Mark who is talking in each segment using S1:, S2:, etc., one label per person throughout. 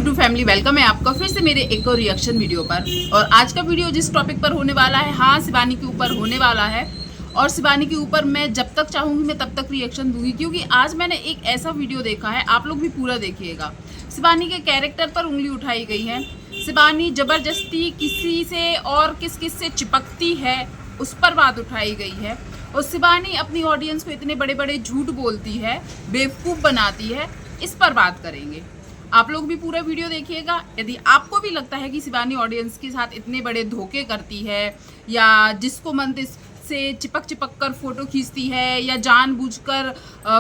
S1: To family, welcome है आपका फिर से मेरे एक और रिएक्शन वीडियो पर। और आज का वीडियो जिस टॉपिक पर होने वाला है, हाँ शिवानी के ऊपर होने वाला है। और शिवानी के ऊपर मैं जब तक चाहूँगी मैं तब तक रिएक्शन दूंगी, क्योंकि आज मैंने एक ऐसा वीडियो देखा है, आप लोग भी पूरा देखिएगा। शिवानी के कैरेक्टर पर उंगली उठाई गई है। शिवानी जबरदस्ती किसी से और किस से चिपकती है, उस पर बात उठाई गई है। और शिवानी अपनी ऑडियंस को इतने बड़े बड़े झूठ बोलती है, बेवकूफ़ बनाती है, इस पर बात करेंगे। आप लोग भी पूरा वीडियो देखिएगा। यदि आपको भी लगता है कि शिवानी ऑडियंस के साथ इतने बड़े धोखे करती है, या जिसको मन से चिपक कर फोटो खींचती है, या जानबूझकर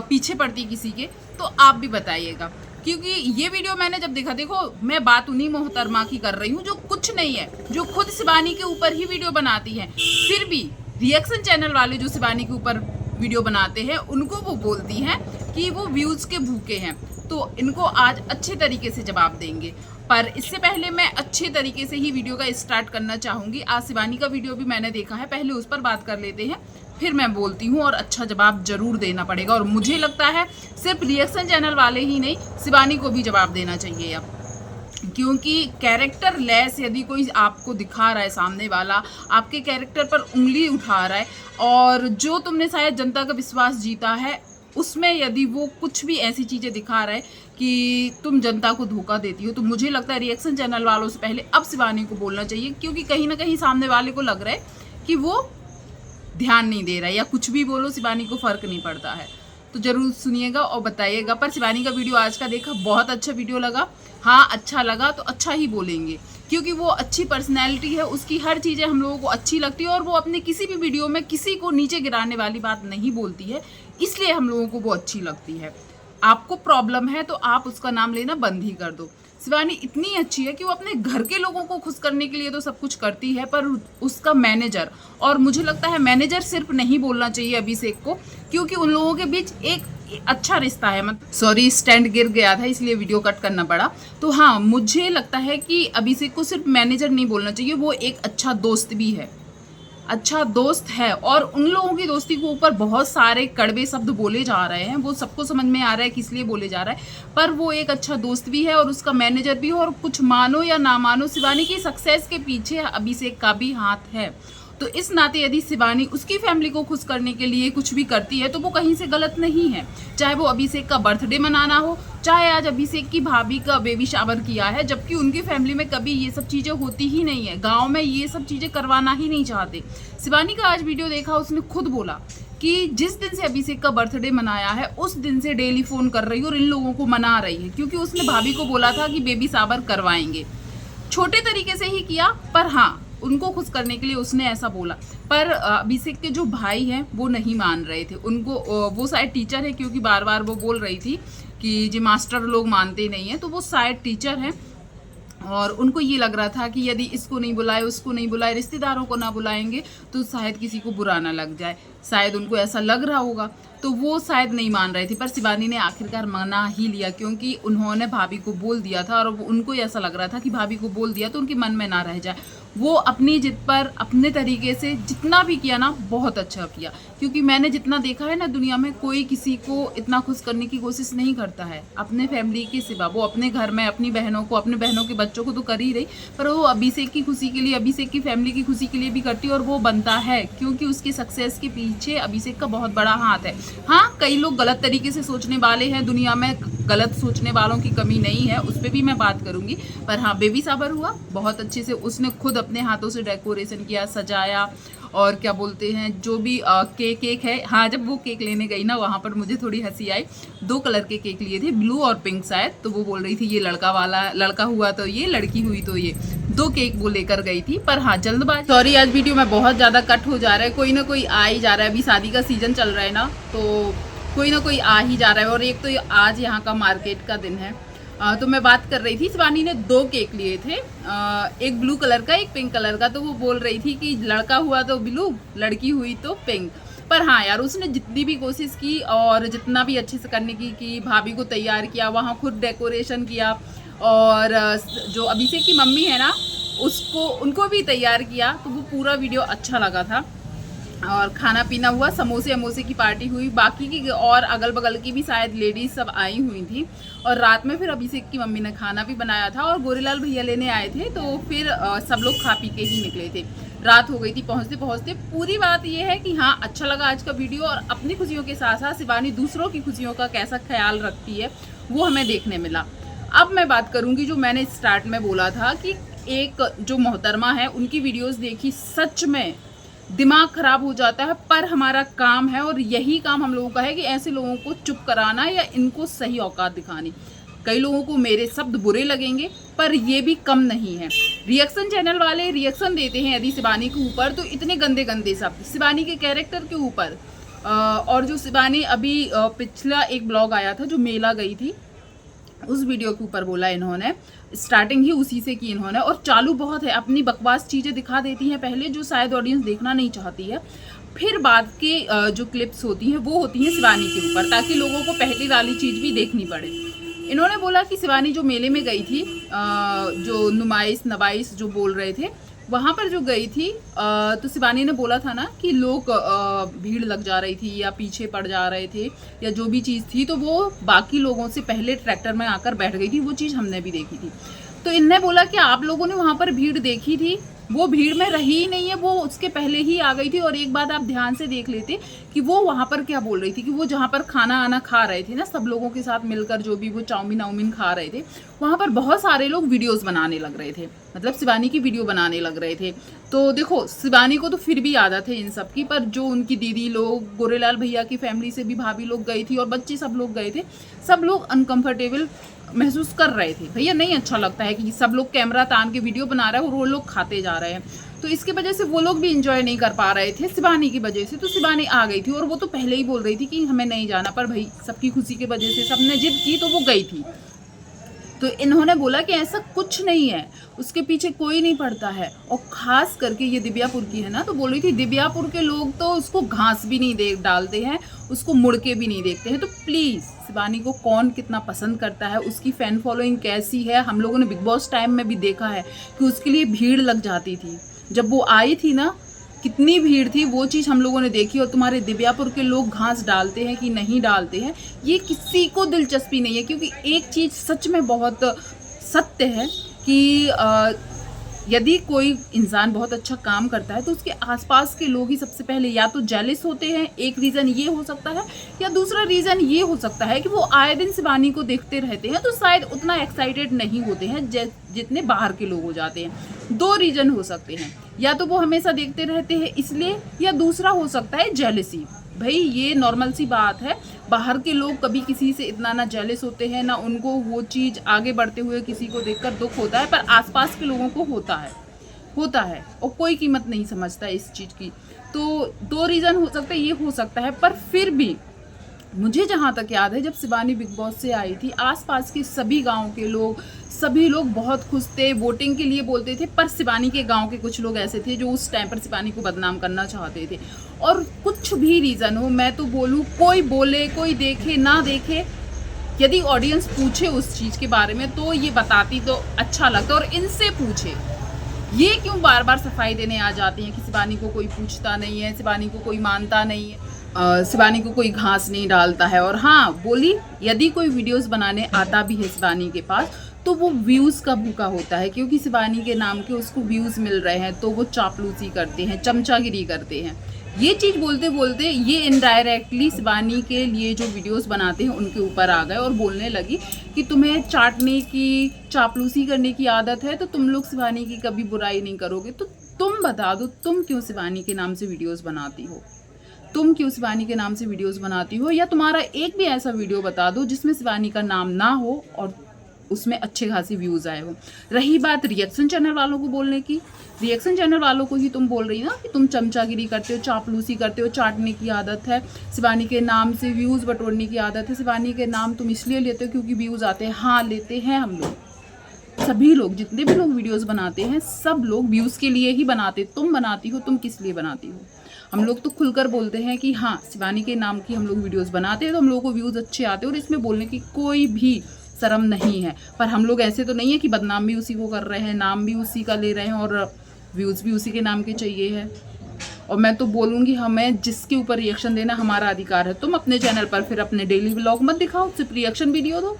S1: पीछे पड़ती किसी के, तो आप भी बताइएगा। क्योंकि ये वीडियो मैंने जब देखा, देखो मैं बात उन्हीं मोहतरमा की कर रही हूँ जो कुछ नहीं है, जो खुद शिवानी के ऊपर ही वीडियो बनाती है। फिर भी रिएक्शन चैनल वाले जो शिवानी के ऊपर वीडियो बनाते हैं, उनको वो बोलती हैं कि वो व्यूज़ के भूखे हैं। तो इनको आज अच्छे तरीके से जवाब देंगे। पर इससे पहले मैं अच्छे तरीके से ही वीडियो का स्टार्ट करना चाहूँगी। आज शिवानी का वीडियो भी मैंने देखा है, पहले उस पर बात कर लेते हैं, फिर मैं बोलती हूँ। और अच्छा जवाब जरूर देना पड़ेगा। और मुझे लगता है सिर्फ रिएक्शन चैनल वाले ही नहीं, शिवानी को भी जवाब देना चाहिए अब। क्योंकि कैरेक्टर लेस यदि कोई आपको दिखा रहा है, सामने वाला आपके कैरेक्टर पर उंगली उठा रहा है, और जो तुमने शायद जनता का विश्वास जीता है, उसमें यदि वो कुछ भी ऐसी चीज़ें दिखा रहा है कि तुम जनता को धोखा देती हो, तो मुझे लगता है रिएक्शन चैनल वालों से पहले अब शिवानी को बोलना चाहिए। क्योंकि कहीं ना कहीं सामने वाले को लग रहा है कि वो ध्यान नहीं दे रहा है, या कुछ भी बोलो शिवानी को फ़र्क नहीं पड़ता है। तो ज़रूर सुनिएगा और बताइएगा। पर शिवानी का वीडियो आज का देखा, बहुत अच्छा वीडियो लगा। हाँ अच्छा लगा तो अच्छा ही बोलेंगे, क्योंकि वो अच्छी पर्सनैलिटी है, उसकी हर चीज़ें हम लोगों को अच्छी लगती है। और वो अपने किसी भी वीडियो में किसी को नीचे गिराने वाली बात नहीं बोलती है, इसलिए हम लोगों को वो अच्छी लगती है। आपको प्रॉब्लम है तो आप उसका नाम लेना बंद ही कर दो। शिवानी इतनी अच्छी है कि वो अपने घर के लोगों को खुश करने के लिए तो सब कुछ करती है, पर उसका मैनेजर, और मुझे लगता है मैनेजर सिर्फ नहीं बोलना चाहिए अभिषेक को, क्योंकि उन लोगों के बीच एक अच्छा रिश्ता है। मतलब सॉरी, स्टैंड गिर गया था इसलिए वीडियो कट करना पड़ा। तो हाँ, मुझे लगता है कि अभिषेक को सिर्फ मैनेजर नहीं बोलना चाहिए, वो एक अच्छा दोस्त भी है, अच्छा दोस्त है। और उन लोगों की दोस्ती के ऊपर बहुत सारे कड़वे शब्द बोले जा रहे हैं, वो सबको समझ में आ रहा है किस लिए बोले जा रहा है, पर वो एक अच्छा दोस्त भी है और उसका मैनेजर भी है। और कुछ मानो या ना मानो, शिवानी की सक्सेस के पीछे अभिषेक का भी हाथ है। तो इस नाते यदि शिवानी उसकी फैमिली को खुश करने के लिए कुछ भी करती है, तो वो कहीं से गलत नहीं है। चाहे वो अभिषेक का बर्थडे मनाना हो, चाहे आज अभिषेक की भाभी का बेबी शावर किया है, जबकि उनकी फैमिली में कभी ये सब चीज़ें होती ही नहीं है, गांव में ये सब चीज़ें करवाना ही नहीं चाहते। शिवानी का आज वीडियो देखा, उसने खुद बोला कि जिस दिन से अभिषेक का बर्थडे मनाया है, उस दिन से डेली फ़ोन कर रही है और इन लोगों को मना रही है, क्योंकि उसने भाभी को बोला था कि बेबी शावर करवाएंगे। छोटे तरीके से ही किया, पर हाँ उनको खुश करने के लिए उसने ऐसा बोला। पर अभिषेक के जो भाई हैं वो नहीं मान रहे थे उनको। वो शायद टीचर है, क्योंकि बार बार वो बोल रही थी कि जो मास्टर लोग मानते नहीं हैं, तो वो शायद टीचर हैं। और उनको ये लग रहा था कि यदि इसको नहीं बुलाए, उसको नहीं बुलाए, रिश्तेदारों को ना बुलाएंगे तो शायद किसी को बुरा ना लग जाए, शायद उनको ऐसा लग रहा होगा। तो वो शायद नहीं मान रहे थे, पर शिवानी ने आखिरकार मना ही लिया, क्योंकि उन्होंने भाभी को बोल दिया था। और उनको ऐसा लग रहा था कि भाभी को बोल दिया तो उनके मन में ना रह जाए। वो अपनी जिद पर अपने तरीके से जितना भी किया ना, बहुत अच्छा किया। क्योंकि मैंने जितना देखा है ना, दुनिया में कोई किसी को इतना खुश करने की कोशिश नहीं करता है अपने फैमिली के सिवा। वो अपने घर में अपनी बहनों को, अपने बहनों के बच्चों को तो कर ही रही, पर वो अभिषेक की खुशी के लिए, अभिषेक की फैमिली की खुशी के लिए भी करती है। और वो बनता है, क्योंकि उसकी सक्सेस के पीछे अभिषेक का बहुत बड़ा हाथ है। हाँ, कई लोग गलत तरीके से सोचने वाले हैं, दुनिया में गलत सोचने वालों की कमी नहीं है, उस पर भी मैं बात करूंगी। पर हाँ, बेबी शावर हुआ बहुत अच्छे से, उसने खुद अपने हाथों से डेकोरेशन किया, सजाया, और क्या बोलते हैं जो भी केक है। हाँ, जब वो केक लेने गई ना, वहाँ पर मुझे थोड़ी हंसी आई। 2 कलर के केक लिए थे, ब्लू और पिंक शायद। तो वो बोल रही थी ये लड़का वाला, लड़का हुआ तो ये, लड़की हुई तो ये। 2 केक वो लेकर गई थी। पर हाँ, जल्दबाजी, सॉरी आज वीडियो में बहुत ज़्यादा कट हो जा रहा है, कोई ना कोई आ ही जा रहा है। अभी शादी का सीजन चल रहा है ना, तो कोई ना कोई आ ही जा रहा है। और एक तो आज यहाँ का मार्केट का दिन है। तो मैं बात कर रही थी, शिवानी ने 2 केक लिए थे, एक ब्लू कलर का, एक पिंक कलर का। तो वो बोल रही थी कि लड़का हुआ तो ब्लू, लड़की हुई तो पिंक। पर हाँ यार, उसने जितनी भी कोशिश की और जितना भी अच्छे से करने की भाभी को तैयार किया, वहाँ खुद डेकोरेशन किया, और जो अभिषेक की मम्मी है ना, उनको भी तैयार किया। तो वो पूरा वीडियो अच्छा लगा था। और खाना पीना हुआ, समोसे अमोसे की पार्टी हुई, बाकी की और अगल बगल की भी शायद लेडीज सब आई हुई थी। और रात में फिर अभिषेक की मम्मी ने खाना भी बनाया था और गोरेलाल भैया लेने आए थे, तो फिर सब लोग खा पी के ही निकले थे। रात हो गई थी पहुँचते पहुँचते। पूरी बात ये है कि हाँ, अच्छा लगा आज का वीडियो, और अपनी खुशियों के साथ साथ शिवानी दूसरों की खुशियों का कैसा ख्याल रखती है वो हमें देखने मिला। अब मैं बात करूँगी जो मैंने स्टार्ट में बोला था कि एक जो मोहतरमा है उनकी वीडियोस देखी, सच में दिमाग खराब हो जाता है। पर हमारा काम है और यही काम हम लोगों का है कि ऐसे लोगों को चुप कराना या इनको सही औकात दिखानी। कई लोगों को मेरे शब्द बुरे लगेंगे, पर ये भी कम नहीं है। रिएक्शन चैनल वाले रिएक्शन देते हैं यदि शिवानी के ऊपर, तो इतने गंदे गंदे शब्द शिवानी के कैरेक्टर के ऊपर। और जो शिवानी अभी पिछला एक ब्लॉग आया था जो मेला गई थी, उस वीडियो के ऊपर बोला इन्होंने, स्टार्टिंग ही उसी से की इन्होंने। और चालू बहुत है, अपनी बकवास चीज़ें दिखा देती हैं पहले, जो शायद ऑडियंस देखना नहीं चाहती है। फिर बाद के जो क्लिप्स होती हैं वो होती हैं शिवानी के ऊपर, ताकि लोगों को पहली वाली चीज़ भी देखनी पड़े। इन्होंने बोला कि शिवानी जो मेले में गई थी, जो नवाइश जो बोल रहे थे, वहाँ पर जो गई थी, तो शिवानी ने बोला था ना कि लोग भीड़ लग जा रही थी या पीछे पड़ जा रहे थे या जो भी चीज़ थी, तो वो बाकी लोगों से पहले ट्रैक्टर में आकर बैठ गई थी। वो चीज़ हमने भी देखी थी। तो इनने बोला कि आप लोगों ने वहाँ पर भीड़ देखी थी, वो भीड़ में रही ही नहीं है, वो उसके पहले ही आ गई थी। और एक बात आप ध्यान से देख लेते कि वो वहाँ पर क्या बोल रही थी, कि वो जहाँ पर खाना आना खा रहे थे ना, सब लोगों के साथ मिलकर जो भी वो चाउमीन खा रहे थे, वहाँ पर बहुत सारे लोग वीडियोस बनाने लग रहे थे, मतलब शिवानी की वीडियो बनाने लग रहे थे। तो देखो, शिवानी को तो फिर भी आदत है इन सब की, पर जो उनकी दीदी लोग, गोरेलाल भैया की फैमिली से भी भाभी लोग गई थी और बच्चे सब लोग गए थे, सब लोग अनकंफर्टेबल महसूस कर रहे थे। भैया नहीं अच्छा लगता है कि सब लोग कैमरा तान के वीडियो बना रहे हैं और वो लोग खाते जा रहे हैं, तो इसकी वजह से वो लोग भी इंजॉय नहीं कर पा रहे थे शिवानी की वजह से। तो शिवानी आ गई थी और वो तो पहले ही बोल रही थी कि हमें नहीं जाना, पर भाई सबकी खुशी की वजह से सबने जिद की तो वो गई थी। तो इन्होंने बोला कि ऐसा कुछ नहीं है, उसके पीछे कोई नहीं पड़ता है। और ख़ास करके ये दिव्यापुर की है ना, तो बोल रही थी दिव्यापुर के लोग तो उसको घास भी नहीं डालते हैं, उसको मुड़ के भी नहीं देखते हैं। तो प्लीज़, शिवानी को कौन कितना पसंद करता है, उसकी फ़ैन फॉलोइंग कैसी है, हम लोगों ने बिग बॉस टाइम में भी देखा है कि उसके लिए भीड़ लग जाती थी। जब वो आई थी ना, कितनी भीड़ थी, वो चीज़ हम लोगों ने देखी। और तुम्हारे दिव्यापुर के लोग घास डालते हैं कि नहीं डालते हैं, ये किसी को दिलचस्पी नहीं है। क्योंकि एक चीज़ सच में बहुत सत्य है कि यदि कोई इंसान बहुत अच्छा काम करता है तो उसके आसपास के लोग ही सबसे पहले या तो जेलिस होते हैं, एक रीज़न ये हो सकता है, या दूसरा रीज़न ये हो सकता है कि वो आए दिन शिवानी को देखते रहते हैं, तो शायद उतना एक्साइटेड नहीं होते हैं जितने बाहर के लोग हो जाते हैं। दो रीज़न हो सकते हैं, या तो वो हमेशा देखते रहते हैं इसलिए, या दूसरा हो सकता है जेलिसी। भाई ये नॉर्मल सी बात है, बाहर के लोग कभी किसी से इतना ना जेलिस होते हैं, ना उनको वो चीज़ आगे बढ़ते हुए किसी को देखकर दुख होता है, पर आसपास के लोगों को होता है और कोई कीमत नहीं समझता इस चीज़ की। तो दो रीज़न हो सकता है, ये हो सकता है। पर फिर भी मुझे जहाँ तक याद है, जब शिवानी बिग बॉस से आई थी, आसपास के सभी गांव के लोग, सभी लोग बहुत खुश थे, वोटिंग के लिए बोलते थे। पर शिवानी के गांव के कुछ लोग ऐसे थे जो उस टाइम पर शिवानी को बदनाम करना चाहते थे। और कुछ भी रीज़न हो, मैं तो बोलूँ, कोई बोले, कोई देखे ना देखे, यदि ऑडियंस पूछे उस चीज़ के बारे में तो ये बताती तो अच्छा लगता। और इनसे पूछे, ये क्यों बार बार सफाई देने आ जाती हैं कि शिवानी को कोई पूछता नहीं है, शिवानी को कोई मानता नहीं है, शिवानी को कोई घास नहीं डालता है। और हाँ, बोली यदि कोई वीडियोस बनाने आता भी है शिवानी के पास, तो वो व्यूज़ का भूखा होता है, क्योंकि शिवानी के नाम के उसको व्यूज़ मिल रहे हैं, तो वो चापलूसी करते हैं, चमचागिरी करते हैं। ये चीज़ बोलते बोलते ये इनडायरेक्टली शिवानी के लिए जो वीडियोस बनाते हैं उनके ऊपर आ गए और बोलने लगी कि तुम्हें चाटने की, चापलूसी करने की आदत है, तो तुम लोग शिवानी की कभी बुराई नहीं करोगे। तो तुम बता दो, तुम क्यों शिवानी के नाम से वीडियोस बनाती हो? तुम क्यों शिवानी के नाम से वीडियोस बनाती हो? या तुम्हारा एक भी ऐसा वीडियो बता दो जिसमें शिवानी का नाम ना हो और उसमें अच्छे खासी व्यूज़ आए हो। रही बात रिएक्शन चैनल वालों को बोलने की, रिएक्शन चैनल वालों को ही तुम बोल रही ना कि तुम चमचागिरी करते हो, चापलूसी करते हो, चाटने की आदत है, शिवानी के नाम से व्यूज़ बटोरने की आदत है, शिवानी के नाम तुम इसलिए लेते हो क्योंकि व्यूज़ आते हैं। हाँ, लेते हैं हम लोग, सभी लोग, जितने भी लोग वीडियोज़ बनाते हैं सब लोग व्यूज़ के लिए ही बनाते। तुम बनाती हो, तुम किस लिए बनाती हो? हम लोग तो खुलकर बोलते हैं कि हाँ, शिवानी के नाम की हम लोग वीडियोज़ बनाते हैं तो हम लोगों को व्यूज़ अच्छे आते हैं, और इसमें बोलने की कोई भी शर्म नहीं है। पर हम लोग ऐसे तो नहीं है कि बदनाम भी उसी को कर रहे हैं, नाम भी उसी का ले रहे हैं और व्यूज़ भी उसी के नाम के चाहिए है। और मैं तो बोलूँगी हमें जिसके ऊपर रिएक्शन देना हमारा अधिकार है। तुम अपने चैनल पर फिर अपने डेली व्लॉग मत दिखाओ, सिर्फ रिएक्शन वीडियो दो,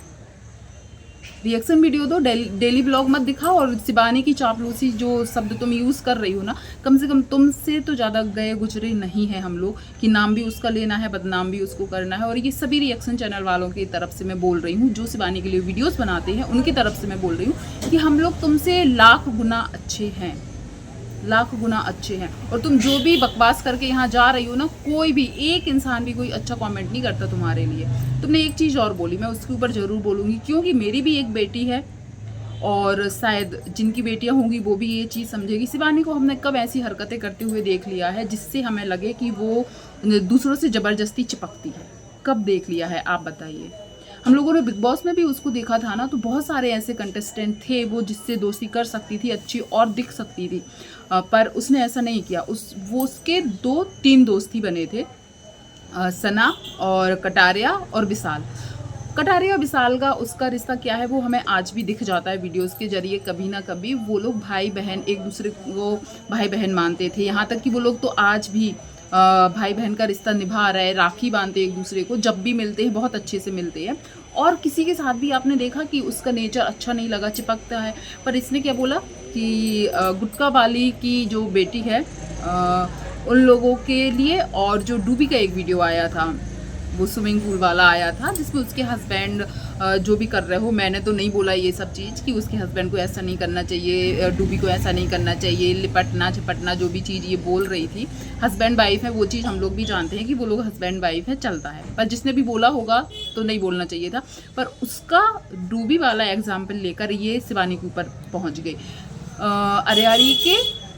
S1: डेली व्लॉग मत दिखाओ। और शिवानी की चापलूसी जो शब्द तुम यूज़ कर रही हो ना, कम से कम तुमसे तो ज़्यादा गए गुजरे नहीं है हम लोग कि नाम भी उसका लेना है, बदनाम भी उसको करना है। और ये सभी रिएक्शन चैनल वालों की तरफ से मैं बोल रही हूँ, जो शिवानी के लिए वीडियोस बनाते हैं उनकी तरफ से मैं बोल रही हूँ कि हम लोग तुमसे लाख गुना अच्छे हैं, लाख गुना अच्छे हैं। और तुम जो भी बकवास करके यहाँ जा रही हो ना, कोई भी एक इंसान भी कोई अच्छा कमेंट नहीं करता तुम्हारे लिए। तुमने एक चीज़ और बोली, मैं उसके ऊपर ज़रूर बोलूँगी, क्योंकि मेरी भी एक बेटी है और शायद जिनकी बेटियां होंगी वो भी ये चीज़ समझेगी। शिवानी को हमने कब ऐसी हरकतें करते हुए देख लिया है जिससे हमें लगे कि वो दूसरों से ज़बरदस्ती चिपकती है? कब देख लिया है आप बताइए? हम लोगों ने बिग बॉस में भी उसको देखा था ना, तो बहुत सारे ऐसे कंटेस्टेंट थे वो जिससे दोस्ती कर सकती थी, अच्छी और दिख सकती थी, पर उसने ऐसा नहीं किया। वो उसके 2-3 दोस्त ही बने थे, सना और कटारिया और विशाल। कटारिया विशाल का उसका रिश्ता क्या है वो हमें आज भी दिख जाता है वीडियोस के जरिए। कभी ना कभी वो लोग भाई बहन, एक दूसरे को भाई बहन मानते थे, यहाँ तक कि वो लोग तो आज भी भाई बहन का रिश्ता निभा रहे, राखी बांधते एक दूसरे को, जब भी मिलते हैं बहुत अच्छे से मिलते हैं। और किसी के साथ भी आपने देखा कि उसका नेचर अच्छा नहीं लगा, चिपकता है। पर इसने क्या बोला कि गुटका वाली की जो बेटी है उन लोगों के लिए, और जो डूबी का एक वीडियो आया था, वो स्विमिंग पूल वाला आया था जिसमें उसके हस्बैंड जो भी कर रहे हो, मैंने तो नहीं बोला ये सब चीज़ कि उसके हस्बैंड को ऐसा नहीं करना चाहिए, डूबी को ऐसा नहीं करना चाहिए, लिपटना झपटना जो भी चीज़ ये बोल रही थी, हस्बैंड वाइफ है वो चीज़ हम लोग भी जानते हैं कि वो लोग हस्बैंड वाइफ है, चलता है। पर जिसने भी बोला होगा तो नहीं बोलना चाहिए था, पर उसका डूबी वाला एग्जाम्पल लेकर ये शिवानी के ऊपर पहुँच गई। अरियारी के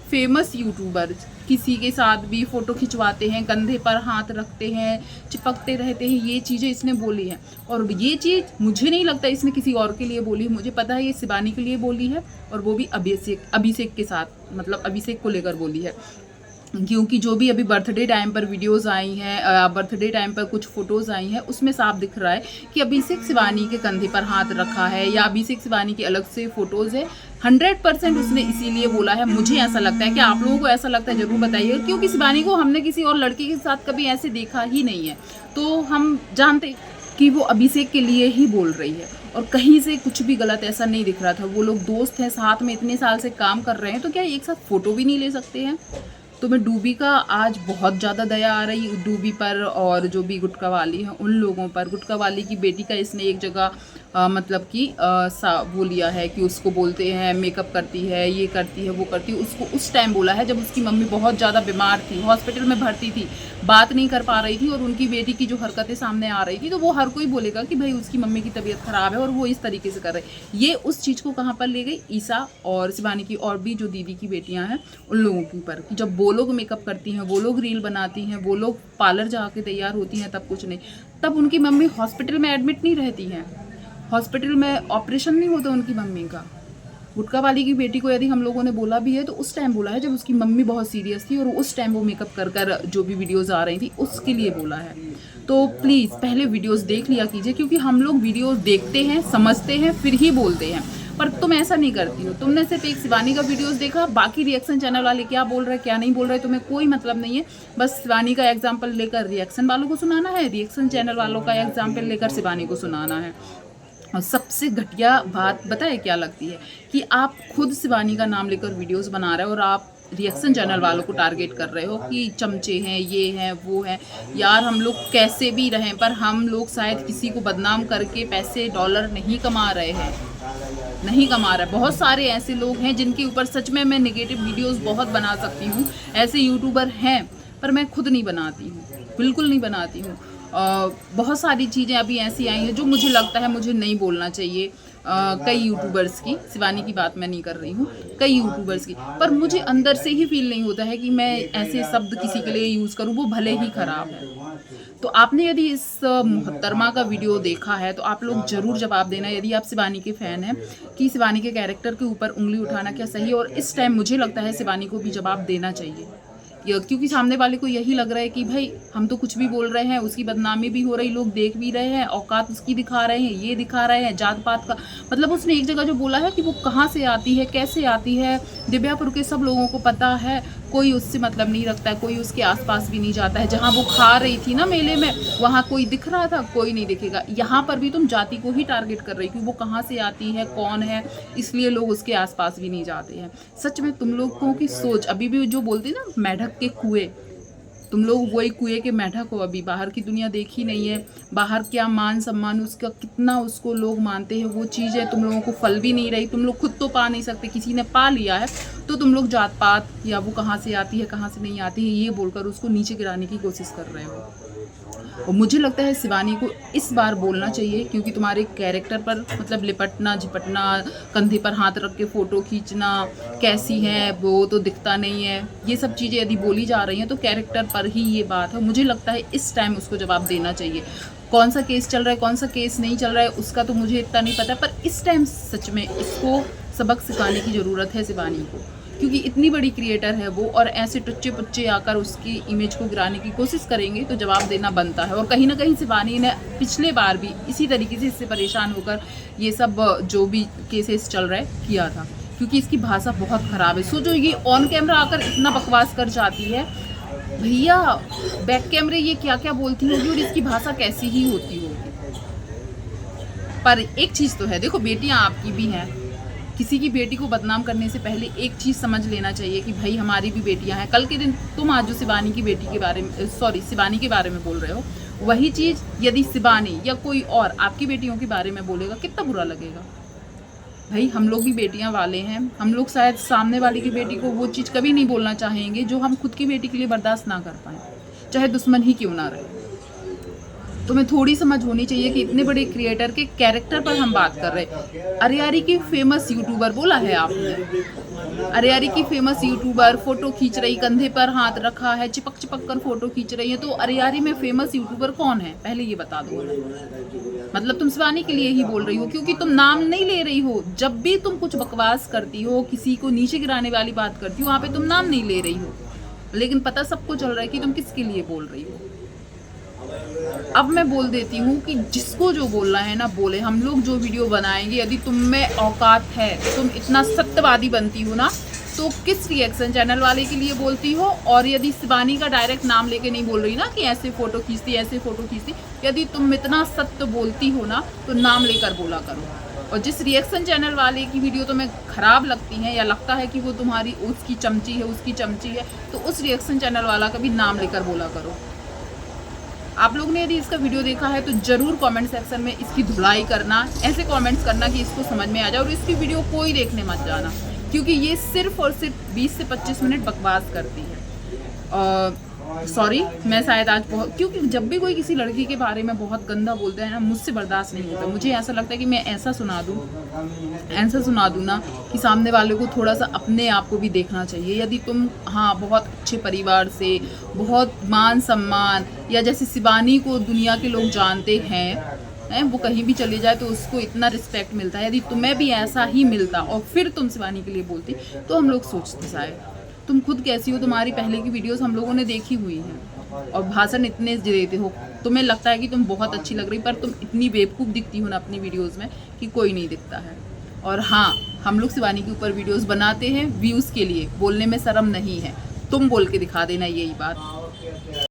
S1: फेमस यूट्यूबर किसी के साथ भी फ़ोटो खिंचवाते हैं, कंधे पर हाथ रखते हैं, चिपकते रहते हैं, ये चीज़ें इसने बोली हैं। और ये चीज़ मुझे नहीं लगता इसने किसी और के लिए बोली है, मुझे पता है ये शिवानी के लिए बोली है, और वो भी अभिषेक के साथ, मतलब अभिषेक को लेकर बोली है। क्योंकि जो भी अभी बर्थडे टाइम पर वीडियोस आई हैं, बर्थडे टाइम पर कुछ फ़ोटोज़ आई हैं, उसमें साफ दिख रहा है कि अभिषेक शिवानी के कंधे पर हाथ रखा है, या अभिषेक शिवानी की अलग से फ़ोटोज़ है। 100% उसने इसीलिए बोला है, मुझे ऐसा लगता है। कि आप लोगों को ऐसा लगता है ज़रूर बताइए, क्योंकि शिवानी को हमने किसी और लड़के के साथ कभी ऐसे देखा ही नहीं है, तो हम जानते कि वो अभिषेक के लिए ही बोल रही है। और कहीं से कुछ भी गलत ऐसा नहीं दिख रहा था। वो लोग दोस्त हैं, साथ में इतने साल से काम कर रहे हैं, तो क्या एक साथ फ़ोटो भी नहीं ले सकते हैं? तो मैं डूबी का आज बहुत ज़्यादा दया आ रही डूबी पर, और जो भी गुटका वाली है उन लोगों पर। गुटका वाली की बेटी का इसने एक जगह मतलब कि वो लिया है कि उसको बोलते हैं मेकअप करती है, ये करती है, वो करती है। उसको उस टाइम बोला है जब उसकी मम्मी बहुत ज़्यादा बीमार थी, हॉस्पिटल में भर्ती थी, बात नहीं कर पा रही थी, और उनकी बेटी की जो हरकतें सामने आ रही थी, तो वो हर कोई बोलेगा कि भाई उसकी मम्मी की तबीयत ख़राब है और वो इस तरीके से कर रहे। ये उस चीज़ को कहाँ पर ले गई? ईसा और शिवानी की और भी जो दीदी की बेटियाँ हैं उन लोगों के ऊपर, कि जब वो लोग मेकअप करती हैं, वो लोग रील बनाती हैं, वो लोग पार्लर जाके तैयार होती हैं, तब कुछ नहीं। तब उनकी मम्मी हॉस्पिटल में एडमिट नहीं रहती हैं, हॉस्पिटल में ऑपरेशन नहीं होता उनकी मम्मी का। गुटका वाली की बेटी को यदि हम लोगों ने बोला भी है तो उस टाइम बोला है जब उसकी मम्मी बहुत सीरियस थी, और उस टाइम वो मेकअप कर कर जो भी वीडियोज़ आ रही थी उसके लिए बोला है। तो प्लीज़ पहले वीडियोज़ देख लिया कीजिए, क्योंकि हम लोग वीडियोज़ देखते हैं, समझते हैं, फिर ही बोलते हैं। पर तुम ऐसा नहीं करती हो। तुमने सिर्फ एक शिवानी का वीडियोस देखा, बाकी रिएक्शन चैनल वाले क्या बोल रहे हैं क्या नहीं बोल रहे, तुम्हें कोई मतलब नहीं है। बस शिवानी का एग्जाम्पल लेकर रिएक्शन वालों को सुनाना है, रिएक्शन चैनल वालों का एग्जाम्पल लेकर शिवानी को सुनाना है। और सबसे घटिया बात बताए क्या लगती है कि आप खुद शिवानी का नाम लेकर वीडियोस बना रहे हो, और आप रिएक्शन चैनल वालों को टारगेट कर रहे हो कि चमचे हैं, ये हैं, वो हैं। यार हम लोग कैसे भी रहें, पर हम लोग शायद किसी को बदनाम करके पैसे डॉलर नहीं कमा रहे हैं, नहीं कमा रहा है। बहुत सारे ऐसे लोग हैं जिनके ऊपर सच में मैं नेगेटिव वीडियोस बहुत बना सकती हूँ, ऐसे यूट्यूबर हैं, पर मैं खुद नहीं बनाती हूँ, बिल्कुल नहीं बनाती हूँ। बहुत सारी चीज़ें अभी ऐसी आई हैं जो मुझे लगता है मुझे नहीं बोलना चाहिए। कई यूट्यूबर्स की, शिवानी की बात मैं नहीं कर रही हूँ, कई यूट्यूबर्स की, पर मुझे अंदर से ही फील नहीं होता है कि मैं ऐसे शब्द किसी के लिए यूज़ करूँ, वो भले ही ख़राब है। तो आपने यदि इस मोहतरमा का वीडियो देखा है तो आप लोग ज़रूर जवाब देना, यदि आप शिवानी के फ़ैन हैं, कि शिवानी के कैरेक्टर के ऊपर उंगली उठाना क्या सही है। और इस टाइम मुझे लगता है शिवानी को भी जवाब देना चाहिए, क्योंकि सामने वाले को यही लग रहा है कि भाई हम तो कुछ भी बोल रहे हैं, उसकी बदनामी भी हो रही, लोग देख भी रहे हैं, औकात उसकी दिखा रहे हैं, ये दिखा रहे हैं, जात पात का। मतलब उसने एक जगह जो बोला है कि वो कहाँ से आती है, कैसे आती है, दिव्यापुर के सब लोगों को पता है, कोई उससे मतलब नहीं रखता है, कोई उसके आसपास भी नहीं जाता है। जहाँ वो खा रही थी ना मेले में, वहाँ कोई दिख रहा था, कोई नहीं दिखेगा। यहाँ पर भी तुम जाति को ही टारगेट कर रही हो कि वो कहाँ से आती है, कौन है, इसलिए लोग उसके आसपास भी नहीं जाते हैं। सच में तुम लोगों की सोच अभी भी जो बोलती ना मेढक के कुएं, तुम लोग वही कुएं के मेढक हो। अभी बाहर की दुनिया देखी नहीं है, बाहर क्या मान सम्मान उसका, कितना उसको लोग मानते हैं, वो चीज़ें तुम लोगों को फल भी नहीं रही। तुम लोग खुद तो पा नहीं सकते, किसी ने पा लिया है तो तुम लोग जात पात या वो कहाँ से आती है कहाँ से नहीं आती है ये बोलकर उसको नीचे गिराने की कोशिश कर रहे हो। और मुझे लगता है शिवानी को इस बार बोलना चाहिए, क्योंकि तुम्हारे कैरेक्टर पर मतलब लिपटना झिपटना, कंधे पर हाथ रख के फ़ोटो खींचना, कैसी है वो तो दिखता नहीं है, ये सब चीज़ें यदि बोली जा रही हैं तो कैरेक्टर पर ही ये बात है। मुझे लगता है इस टाइम उसको जवाब देना चाहिए। कौन सा केस चल रहा है, कौन सा केस नहीं चल रहा है, उसका तो मुझे इतना नहीं पता, पर इस टाइम सच में इसको सबक सिखाने की ज़रूरत है शिवानी को, क्योंकि इतनी बड़ी क्रिएटर है वो, और ऐसे टुच्चे पुच्चे आकर उसकी इमेज को गिराने की कोशिश करेंगे तो जवाब देना बनता है। और कहीं ना कहीं शिवानी ने पिछले बार भी इसी तरीके से इससे परेशान होकर ये सब जो भी केसेस चल रहे किया था, क्योंकि इसकी भाषा बहुत ख़राब है। सोचो ये ऑन कैमरा आकर इतना बकवास कर जाती है, भैया बैक कैमरे ये क्या क्या बोलती होगी और इसकी भाषा कैसी ही होती होगी। पर एक चीज़ तो है, देखो बेटियाँ आपकी भी हैं, किसी की बेटी को बदनाम करने से पहले एक चीज़ समझ लेना चाहिए कि भाई हमारी भी बेटियां हैं। कल के दिन तुम आज जो शिवानी की बेटी के बारे में शिवानी के बारे में बोल रहे हो, वही चीज़ यदि शिवानी या कोई और आपकी बेटियों के बारे में बोलेगा, कितना बुरा लगेगा। भाई हम लोग भी बेटियां वाले हैं, हम लोग शायद सामने वाली की बेटी को वो चीज़ कभी नहीं बोलना चाहेंगे जो हम खुद की बेटी के लिए बर्दाश्त ना कर पाएँ, चाहे दुश्मन ही क्यों ना रहे। तुम्हें थोड़ी समझ होनी चाहिए कि इतने बड़े क्रिएटर के कैरेक्टर पर हम बात कर रहे हैं। अरियारी की फेमस यूट्यूबर बोला है आपने, अरियारी की फेमस यूट्यूबर फोटो खींच रही, कंधे पर हाथ रखा है, चिपक चिपक कर फोटो खींच रही है, तो अरियारी में फेमस यूट्यूबर कौन है पहले ये बता दो। मतलब तुम शिवानी के लिए ही बोल रही हो, क्योंकि तुम नाम नहीं ले रही हो। जब भी तुम कुछ बकवास करती हो, किसी को नीचे गिराने वाली बात करती हो, वहाँ पे तुम नाम नहीं ले रही हो, लेकिन पता सबको चल रहा है कि तुम किसके लिए बोल रही हो। अब मैं बोल देती हूँ कि जिसको जो बोलना है ना बोले। हम लोग जो वीडियो बनाएंगे, यदि तुम में औकात है, तुम इतना सत्यवादी बनती हो ना, तो किस रिएक्शन चैनल वाले के लिए बोलती हो। और यदि शिवानी का डायरेक्ट नाम लेके नहीं बोल रही ना कि ऐसे फोटो खींचती, ऐसे फोटो खींचती, यदि तुम इतना सत्य बोलती हो ना तो नाम लेकर बोला करो। और जिस रिएक्शन चैनल वाले की वीडियो तुम्हें खराब लगती है या लगता है कि वो तुम्हारी उसकी चमची है, उसकी चमची है, तो उस रिएक्शन चैनल वाला का भी नाम लेकर बोला करो। आप लोग ने यदि इसका वीडियो देखा है तो ज़रूर कमेंट सेक्शन में इसकी धुलाई करना, ऐसे कमेंट्स करना कि इसको समझ में आ जाए। और इसकी वीडियो कोई देखने मत जाना, क्योंकि ये सिर्फ और सिर्फ 20 से 25 मिनट बकवास करती है। सॉरी, मैं शायद आज बहुत, क्योंकि जब भी कोई किसी लड़की के बारे में बहुत गंदा बोलता है ना, मुझसे बर्दाश्त नहीं होता। मुझे ऐसा लगता है कि मैं ऐसा सुना दूँ ना कि सामने वाले को थोड़ा सा अपने आप को भी देखना चाहिए। यदि तुम बहुत अच्छे परिवार से, बहुत मान सम्मान, या जैसे शिवानी को दुनिया के लोग जानते हैं, वो कहीं भी चले जाए तो उसको इतना रिस्पेक्ट मिलता है, यदि तुम्हें भी ऐसा ही मिलता और फिर तुम शिवानी के लिए बोलती, तो हम लोग सोचते शायद तुम खुद कैसी हो। तुम्हारी पहले की वीडियोस हम लोगों ने देखी हुई हैं, और भाषण इतने देते हो, तुम्हें लगता है कि तुम बहुत अच्छी लग रही, पर तुम इतनी बेवकूफ़ दिखती हो ना अपनी वीडियोस में कि कोई नहीं दिखता है। और हाँ, हम लोग शिवानी के ऊपर वीडियोस बनाते हैं व्यूज़ के लिए, बोलने में शर्म नहीं है। तुम बोल के दिखा देना यही बात।